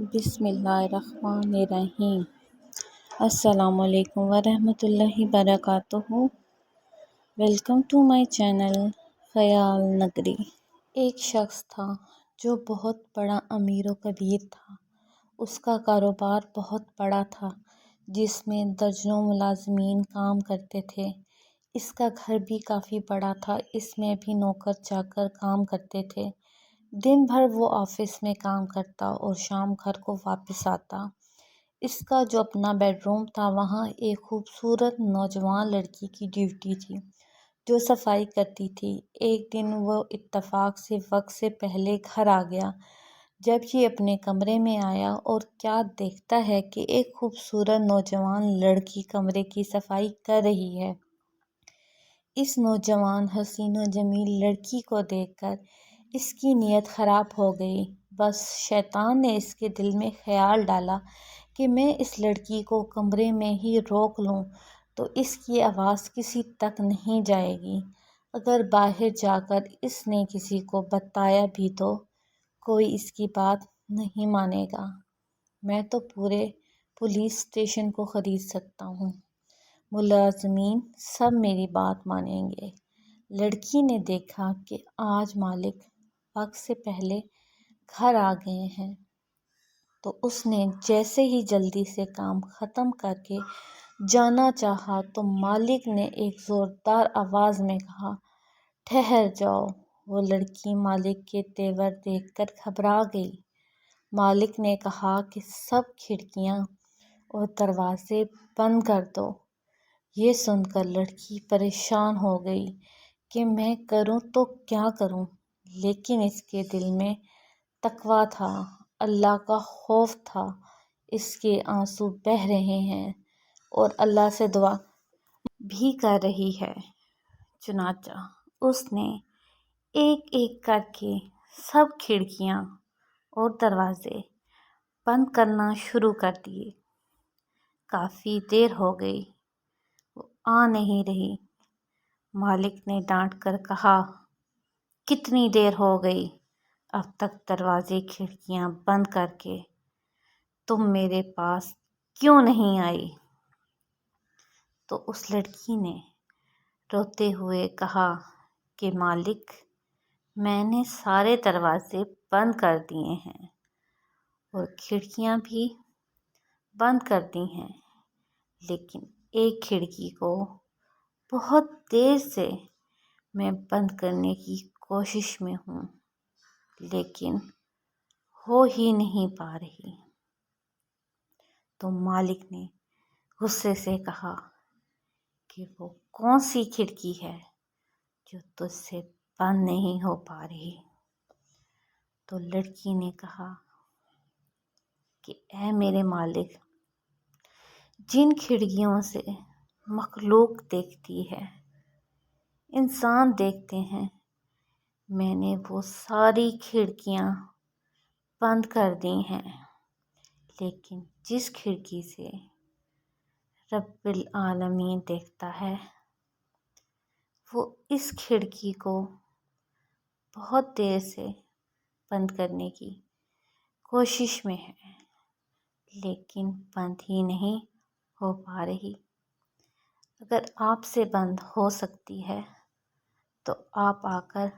بسم اللہ الرحمن الرحیم۔ السلام علیکم ورحمۃ اللہ وبرکاتہ۔ ویلکم ٹو مائی چینل خیال نگری۔ ایک شخص تھا جو بہت بڑا امیر و کبیر تھا۔ اس کا کاروبار بہت بڑا تھا جس میں درجنوں ملازمین کام کرتے تھے۔ اس کا گھر بھی کافی بڑا تھا، اس میں بھی نوکر چاکر کام کرتے تھے۔ دن بھر وہ آفس میں کام کرتا اور شام گھر کو واپس آتا۔ اس کا جو اپنا بیڈ روم تھا وہاں ایک خوبصورت نوجوان لڑکی کی ڈیوٹی تھی جو صفائی کرتی تھی۔ ایک دن وہ اتفاق سے وقت سے پہلے گھر آ گیا۔ جب یہ اپنے کمرے میں آیا اور کیا دیکھتا ہے کہ ایک خوبصورت نوجوان لڑکی کمرے کی صفائی کر رہی ہے۔ اس نوجوان حسین و جمیل لڑکی کو دیکھ کر اس کی نیت خراب ہو گئی۔ بس شیطان نے اس کے دل میں خیال ڈالا کہ میں اس لڑکی کو کمرے میں ہی روک لوں تو اس کی آواز کسی تک نہیں جائے گی۔ اگر باہر جا کر اس نے کسی کو بتایا بھی تو کوئی اس کی بات نہیں مانے گا۔ میں تو پورے پولیس اسٹیشن کو خرید سکتا ہوں، ملازمین سب میری بات مانیں گے۔ لڑکی نے دیکھا کہ آج مالک وقت سے پہلے گھر آ گئے ہیں تو اس نے جیسے ہی جلدی سے کام ختم کر کے جانا چاہا تو مالک نے ایک زوردار آواز میں کہا، ٹھہر جاؤ۔ وہ لڑکی مالک کے تیور دیکھ کر گھبرا گئی۔ مالک نے کہا کہ سب کھڑکیاں اور دروازے بند کر دو۔ یہ سن کر لڑکی پریشان ہو گئی کہ میں کروں تو کیا کروں، لیکن اس کے دل میں تقویٰ تھا، اللہ کا خوف تھا۔ اس کے آنسو بہہ رہے ہیں اور اللہ سے دعا بھی کر رہی ہے۔ چنانچہ اس نے ایک ایک کر کے سب کھڑکیاں اور دروازے بند کرنا شروع کر دیے۔ کافی دیر ہو گئی، وہ آ نہیں رہی۔ مالک نے ڈانٹ کر کہا، کتنی دیر ہو گئی، اب تک دروازے کھڑکیاں بند کر کے تم میرے پاس کیوں نہیں آئی؟ تو اس لڑکی نے روتے ہوئے کہا کہ مالک، میں نے سارے دروازے بند کر دیے ہیں اور کھڑکیاں بھی بند کر دی ہیں، لیکن ایک کھڑکی کو بہت دیر سے میں بند کرنے کی کوشش میں ہوں، لیکن ہو ہی نہیں پا رہی۔ تو مالک نے غصے سے کہا کہ وہ کون سی کھڑکی ہے جو تجھ سے بند نہیں ہو پا رہی؟ تو لڑکی نے کہا کہ اے میرے مالک، جن کھڑکیوں سے مخلوق دیکھتی ہے، انسان دیکھتے ہیں، میں نے وہ ساری کھڑکیاں بند کر دی ہیں، لیکن جس کھڑکی سے رب العالمین دیکھتا ہے وہ اس کھڑکی کو بہت دیر سے بند کرنے کی کوشش میں ہے، لیکن بند ہی نہیں ہو پا رہی۔ اگر آپ سے بند ہو سکتی ہے تو آپ آ کر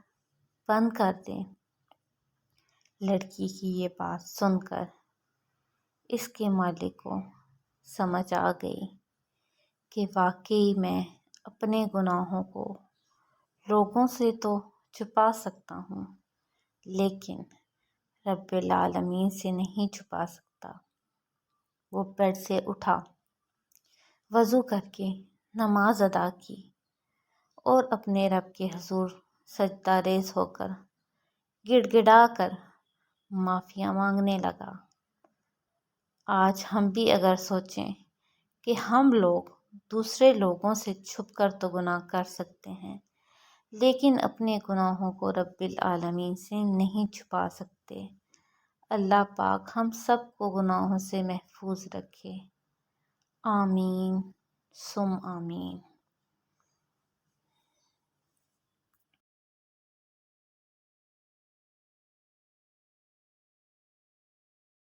بند کر دیں۔ لڑکی کی یہ بات سن کر اس کے مالک کو سمجھ آ گئی کہ واقعی میں اپنے گناہوں کو لوگوں سے تو چھپا سکتا ہوں، لیکن رب العالمین سے نہیں چھپا سکتا۔ وہ بیڈ سے اٹھا، وضو کر کے نماز ادا کی اور اپنے رب کے حضور سجدہ ریز ہو کر گڑ گڑا کر معافیاں مانگنے لگا۔ آج ہم بھی اگر سوچیں کہ ہم لوگ دوسرے لوگوں سے چھپ کر تو گناہ کر سکتے ہیں، لیکن اپنے گناہوں کو رب العالمین سے نہیں چھپا سکتے۔ اللہ پاک ہم سب کو گناہوں سے محفوظ رکھے، آمین ثم آمین۔